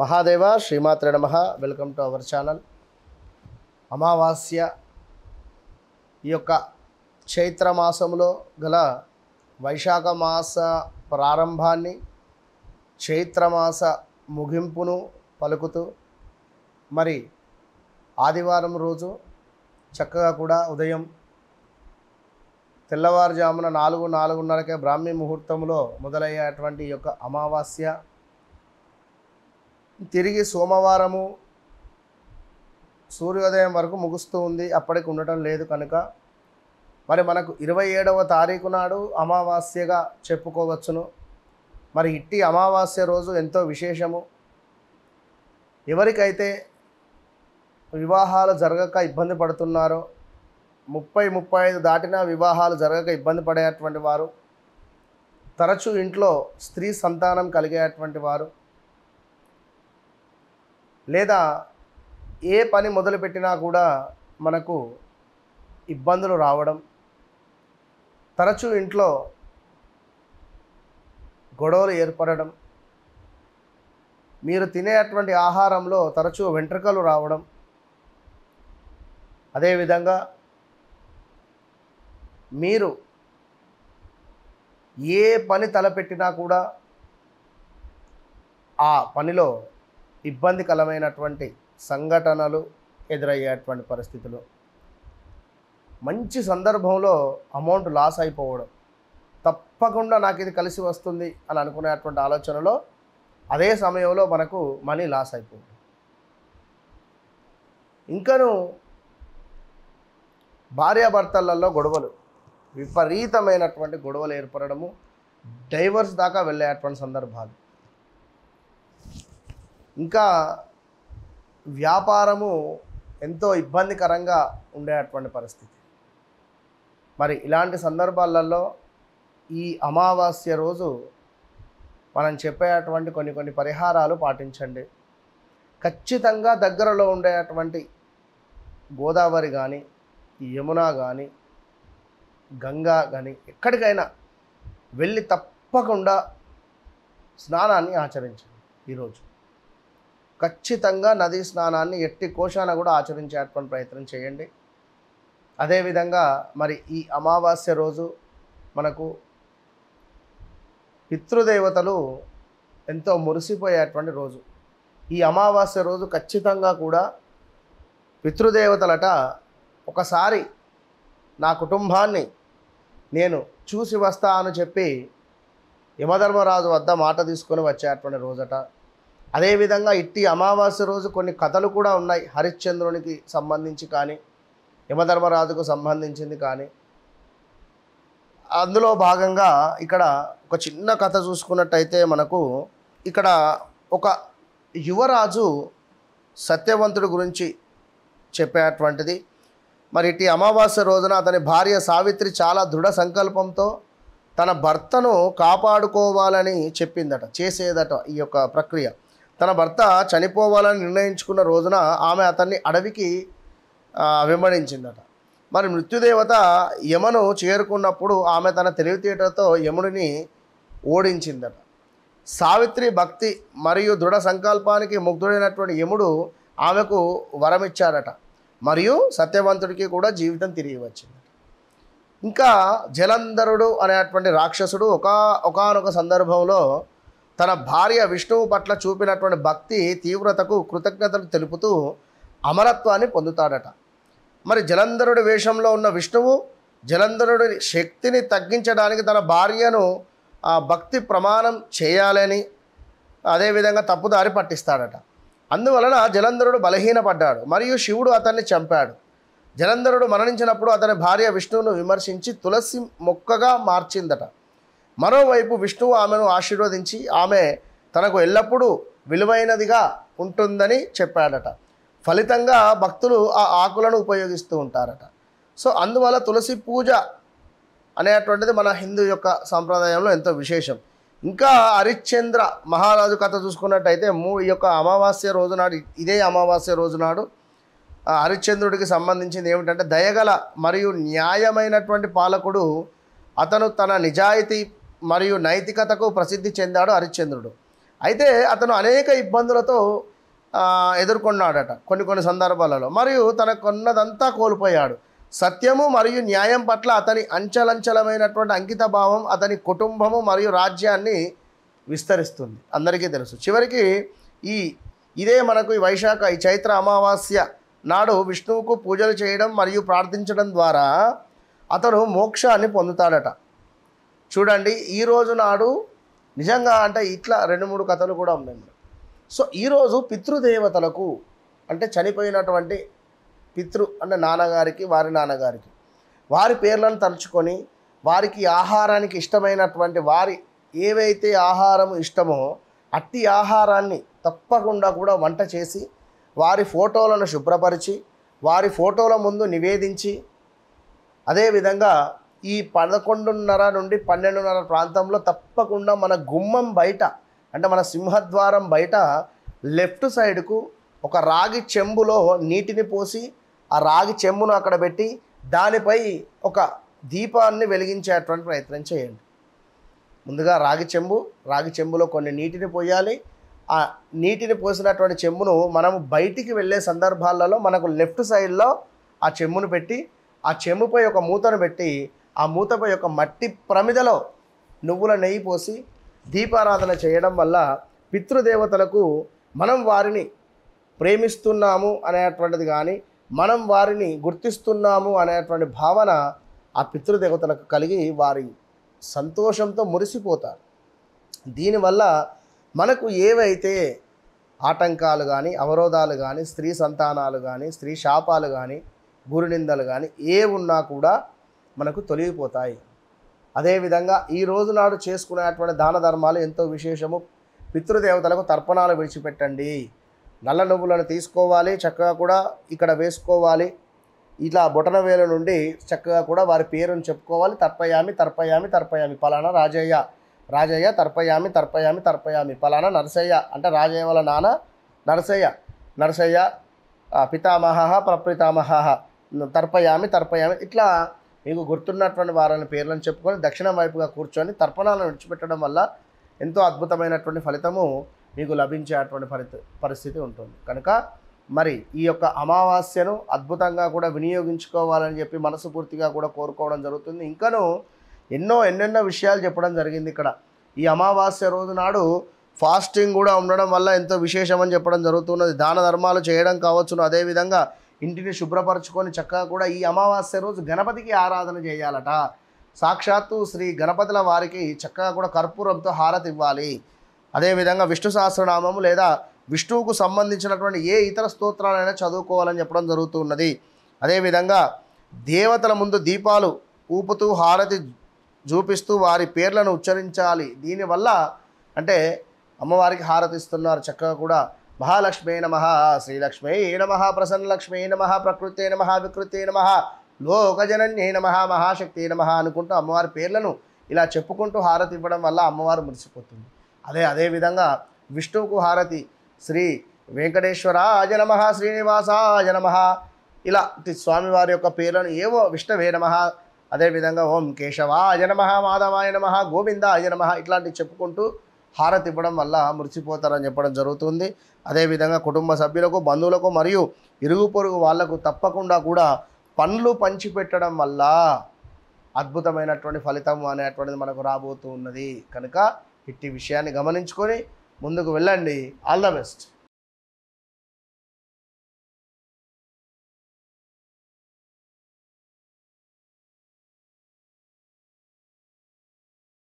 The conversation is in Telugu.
మహాదేవ శ్రీమాత్రే నమః. Welcome to our channel. అమావాస్య ఈ యొక్క చైత్రమాసంలో గల వైశాఖ మాస ప్రారంభాన్ని, చైత్రమాస ముగింపును పలుకుతూ మరి ఆదివారం రోజు చక్కగా కూడా ఉదయం తెల్లవారుజామున 4:30కే బ్రాహ్మీ ముహూర్తంలో మొదలయ్యేటువంటి ఈ యొక్క అమావాస్య తిరిగి సోమవారము సూర్యోదయం వరకు ముగుస్తూ ఉంది. అప్పటికి ఉండటం లేదు కనుక మరి మనకు 27వ తారీఖు నాడు అమావాస్యగా చెప్పుకోవచ్చును. మరి ఇట్టి అమావాస్య రోజు ఎంతో విశేషము. ఎవరికైతే వివాహాలు జరగక ఇబ్బంది పడుతున్నారో, 30-35 దాటినా వివాహాలు జరగక ఇబ్బంది పడేటువంటి వారు, తరచూ ఇంట్లో స్త్రీ సంతానం కలిగేటువంటి వారు, లేదా ఏ పని మొదలుపెట్టినా కూడా మనకు ఇబ్బందులు రావడం, తరచూ ఇంట్లో గొడవలు ఏర్పడడం, మీరు తినేటువంటి ఆహారంలో తరచూ వెంట్రుకలు రావడం, అదేవిధంగా మీరు ఏ పని తలపెట్టినా కూడా ఆ పనిలో ఇబ్బందికరమైనటువంటి సంఘటనలు ఎదురయ్యేటువంటి పరిస్థితులు, మంచి సందర్భంలో అమౌంట్ లాస్ అయిపోవడం, తప్పకుండా నాకు ఇది కలిసి వస్తుంది అని అనుకునేటువంటి ఆలోచనలో అదే సమయంలో మనకు మనీ లాస్ అయిపోతుంది. ఇంకను భార్యాభర్తలలో గొడవలు, విపరీతమైనటువంటి గొడవలు ఏర్పడము, డైవర్స్ దాకా వెళ్ళేటువంటి సందర్భాలు, ఇంకా వ్యాపారము ఎంతో ఇబ్బందికరంగా ఉండేటువంటి పరిస్థితి. మరి ఇలాంటి సందర్భాలలో ఈ అమావాస్య రోజు మనం చెప్పేటువంటి కొన్ని పరిహారాలు పాటించండి. ఖచ్చితంగా దగ్గరలో ఉండేటువంటి గోదావరి కానీ, యమున కానీ, గంగా కానీ ఎక్కడికైనా వెళ్ళి తప్పకుండా స్నానాన్ని ఆచరించండి. ఈరోజు ఖచ్చితంగా నదీ స్నానాన్ని ఎట్టి కోశాన కూడా ఆచరించేటువంటి ప్రయత్నం చేయండి. అదేవిధంగా మరి ఈ అమావాస్య రోజు మనకు పితృదేవతలు ఎంతో మురిసిపోయేటువంటి రోజు. ఈ అమావాస్య రోజు ఖచ్చితంగా కూడా పితృదేవతలట ఒకసారి నా కుటుంబాన్ని నేను చూసి వస్తా అని చెప్పి యమధర్మరాజు వద్ద మాట తీసుకొని వచ్చేటువంటి రోజట. అదేవిధంగా ఇట్టి అమావాస్య రోజు కొన్ని కథలు కూడా ఉన్నాయి. హరిశ్చంద్రునికి సంబంధించి కానీ, యమధర్మరాజుకు సంబంధించింది కానీ. అందులో భాగంగా ఇక్కడ ఒక చిన్న కథ చూసుకున్నట్టయితే మనకు ఇక్కడ ఒక యువరాజు సత్యవంతుడి గురించి చెప్పేటువంటిది. మరి ఇట్టి అమావాస్య రోజున అతని భార్య సావిత్రి చాలా దృఢ సంకల్పంతో తన భర్తను కాపాడుకోవాలని చెప్పిందట, చేసేదట. ఈ యొక్క ప్రక్రియ తన భర్త చనిపోవాలని నిర్ణయించుకున్న రోజున ఆమె అతన్ని అడవికి వెంబడించిందట. మరి మృత్యుదేవత యమను చేరుకున్నప్పుడు ఆమె తన తెలివితేటతో యముడిని ఓడించిందట. సావిత్రి భక్తి మరియు దృఢ సంకల్పానికి ముగ్ధుడైనటువంటి యముడు ఆమెకు వరమిచ్చాడట. మరియు సత్యవంతుడికి కూడా జీవితం తిరిగి వచ్చింది. ఇంకా జలంధరుడు అనేటువంటి రాక్షసుడు ఒకానొక సందర్భంలో తన భార్య విష్ణువు పట్ల చూపినటువంటి భక్తి తీవ్రతకు కృతజ్ఞతలు తెలుపుతూ అమరత్వాన్ని పొందుతాడట. మరి జలంధరుడి వేషంలో ఉన్న విష్ణువు జలంధరుడి శక్తిని తగ్గించడానికి తన భార్యను భక్తి ప్రమాణం చేయాలని అదేవిధంగా తప్పుదారి పట్టిస్తాడట. అందువలన జలంధరుడు బలహీనపడ్డాడు మరియు శివుడు అతన్ని చంపాడు. జలంధరుడు మరణించినప్పుడు అతని భార్య విష్ణువును విమర్శించి తులసి మొక్కగా మార్చిందట. మరోవైపు విష్ణువు ఆమెను ఆశీర్వదించి ఆమె తనకు ఎల్లప్పుడూ విలువైనదిగా ఉంటుందని చెప్పాడట. ఫలితంగా భక్తులు ఆ ఆకులను ఉపయోగిస్తూ ఉంటారట. సో అందువల్ల తులసి పూజ అనేటువంటిది మన హిందూ యొక్క సాంప్రదాయంలో ఎంతో విశేషం. ఇంకా హరిశ్చంద్ర మహారాజు కథ చూసుకున్నట్టయితే ఈ యొక్క అమావాస్య రోజు నాడు, ఇదే అమావాస్య రోజు నాడు హరిశ్చంద్రుడికి సంబంధించింది ఏమిటంటే దయగల మరియు న్యాయమైనటువంటి పాలకుడు. అతను తన నిజాయితీ మరియు నైతికతకు ప్రసిద్ధి చెందాడు హరిశ్చంద్రుడు. అయితే అతను అనేక ఇబ్బందులతో ఎదుర్కొన్నాడట కొన్ని సందర్భాలలో, మరియు తనకున్నదంతా కోల్పోయాడు. సత్యము మరియు న్యాయం పట్ల అతని అంచలంచలమైనటువంటి అంకిత భావం అతని కుటుంబము మరియు రాజ్యాన్ని విస్తరిస్తుంది. అందరికీ తెలుసు. చివరికి ఇదే మనకు ఈ చైత్ర అమావాస్య నాడు విష్ణువుకు పూజలు చేయడం మరియు ప్రార్థించడం ద్వారా అతను మోక్షాన్ని పొందుతాడట. చూడండి, ఈరోజు నాడు నిజంగా అంటే ఇట్లా 2-3 కథలు కూడా ఉన్నాయి. సో ఈరోజు పితృదేవతలకు అంటే చనిపోయినటువంటి అంటే నాన్నగారికి, వారి నాన్నగారికి, వారి పేర్లను తలుచుకొని వారికి ఆహారానికి ఇష్టమైనటువంటి వారి ఏవైతే ఆహారం ఇష్టమో అట్టి ఆహారాన్ని తప్పకుండా కూడా వంట చేసి వారి ఫోటోలను శుభ్రపరిచి వారి ఫోటోల ముందు నివేదించి, అదేవిధంగా ఈ 11:30 నుండి 12:30 ప్రాంతంలో తప్పకుండా మన గుమ్మం బయట అంటే మన సింహద్వారం బయట లెఫ్ట్ సైడ్కు ఒక రాగి చెంబులో నీటిని పోసి ఆ రాగి చెంబును అక్కడ పెట్టి దానిపై ఒక దీపాన్ని వెలిగించేటువంటి ప్రయత్నం చేయండి. ముందుగా రాగి చెంబులో కొన్ని నీటిని పోయాలి. ఆ నీటిని పోసినటువంటి చెంబును మనము బయటికి వెళ్ళే సందర్భాలలో మనకు లెఫ్ట్ సైడ్లో ఆ చెంబును పెట్టి ఆ చెంబుపై ఒక మూతను పెట్టి ఆ మూతపై ఒక మట్టి ప్రమిదలో నువ్వుల నెయ్యి పోసి దీపారాధన చేయడం వల్ల పితృదేవతలకు మనం వారిని ప్రేమిస్తున్నాము అనేటువంటిది కానీ మనం వారిని గుర్తిస్తున్నాము అనేటువంటి భావన ఆ పితృదేవతలకు కలిగి వారి సంతోషంతో మురిసిపోతారు. దీనివల్ల మనకు ఏవైతే ఆటంకాలు కానీ అవరోధాలు కానీ స్త్రీ సంతానాలు కానీ స్త్రీ శాపాలు కానీ గురునిందలు కానీ ఏ ఉన్నా కూడా మనకు తొలగిపోతాయి. అదేవిధంగా ఈ రోజు నాడు చేసుకునేటువంటి దాన ధర్మాలు ఎంతో విశేషము. పితృదేవతలకు తర్పణాలు విడిచిపెట్టండి. నల్ల నువ్వులను తీసుకోవాలి, చక్కగా కూడా ఇక్కడ వేసుకోవాలి. ఇలా బొటనవేలు నుండి చక్కగా కూడా వారి పేరును చెప్పుకోవాలి. తర్పయామి తర్పయామి తర్పయామి పలానా రాజయ్య తర్పయామి పలానా నరసయ్య అంటే రాజయ్య వాళ్ళ నాన్న నరసయ్య పితామహ ప్రపితామహ తర్పయామి ఇట్లా మీకు గుర్తున్నటువంటి వారిని పేర్లను చెప్పుకొని దక్షిణం వైపుగా కూర్చొని తర్పణాలను విడిచిపెట్టడం వల్ల ఎంతో అద్భుతమైనటువంటి ఫలితము మీకు లభించేటువంటి పరిస్థితి ఉంటుంది. కనుక మరి ఈ యొక్క అమావాస్యను అద్భుతంగా కూడా వినియోగించుకోవాలని చెప్పి మనస్ఫూర్తిగా కూడా కోరుకోవడం జరుగుతుంది. ఇంకనూ ఎన్నెన్నో విషయాలు చెప్పడం జరిగింది ఇక్కడ. ఈ అమావాస్య రోజు నాడు ఫాస్టింగ్ కూడా ఉండడం వల్ల ఎంతో విశేషమని చెప్పడం జరుగుతున్నది. దాన ధర్మాలు చేయడం కావచ్చును. అదేవిధంగా ఇంటిని శుభ్రపరచుకొని చక్కగా కూడా ఈ అమావాస్య రోజు గణపతికి ఆరాధన చేయాలట. సాక్షాత్తు శ్రీ గణపతుల వారికి చక్కగా కూడా కర్పూరంతో హారతి ఇవ్వాలి. అదేవిధంగా విష్ణు సహస్రనామము లేదా విష్ణువుకు సంబంధించినటువంటి ఏ ఇతర స్తోత్రాలైనా చదువుకోవాలని చెప్పడం జరుగుతున్నది. అదేవిధంగా దేవతల ముందు దీపాలు ఊపుతూ హారతి చూపిస్తూ వారి పేర్లను ఉచ్చరించాలి. దీనివల్ల అంటే అమ్మవారికి హారతిస్తున్నారు. చక్కగా కూడా మహాలక్ష్మే నమః, శ్రీలక్ష్మే నమః, ప్రసన్నలక్ష్మే నమః, ప్రకృతే నమః, వికృతే నమః, లోకజనన్యే నమః, మహాశక్తి నమః అనుకుంటూ అమ్మవారి పేర్లను ఇలా చెప్పుకుంటూ హారతి ఇవ్వడం వల్ల అమ్మవారు మురిసిపోతుంది. అదేవిధంగా విష్ణువుకు హారతి శ్రీ వెంకటేశ్వరాయ నమః, శ్రీనివాసాయ నమః ఇలా స్వామివారి యొక్క పేర్లను ఏవో విష్ణవే నమః, అదేవిధంగా ఓం కేశవాయ నమః, మాధవాయ నమః, గోవిందాయ నమః ఇట్లాంటివి చెప్పుకుంటూ హారతి ఇవ్వడం వల్ల మురిసిపోతారని చెప్పడం జరుగుతుంది. అదేవిధంగా కుటుంబ సభ్యులకు, బంధువులకు మరియు ఇరుగు పొరుగు వాళ్లకు తప్పకుండా కూడా పండ్లు పంచిపెట్టడం వల్ల అద్భుతమైనటువంటి ఫలితం అనేటువంటిది మనకు రాబోతూ ఉన్నది. కనుక ఇట్టి విషయాన్ని గమనించుకొని ముందుకు వెళ్ళండి. All the best.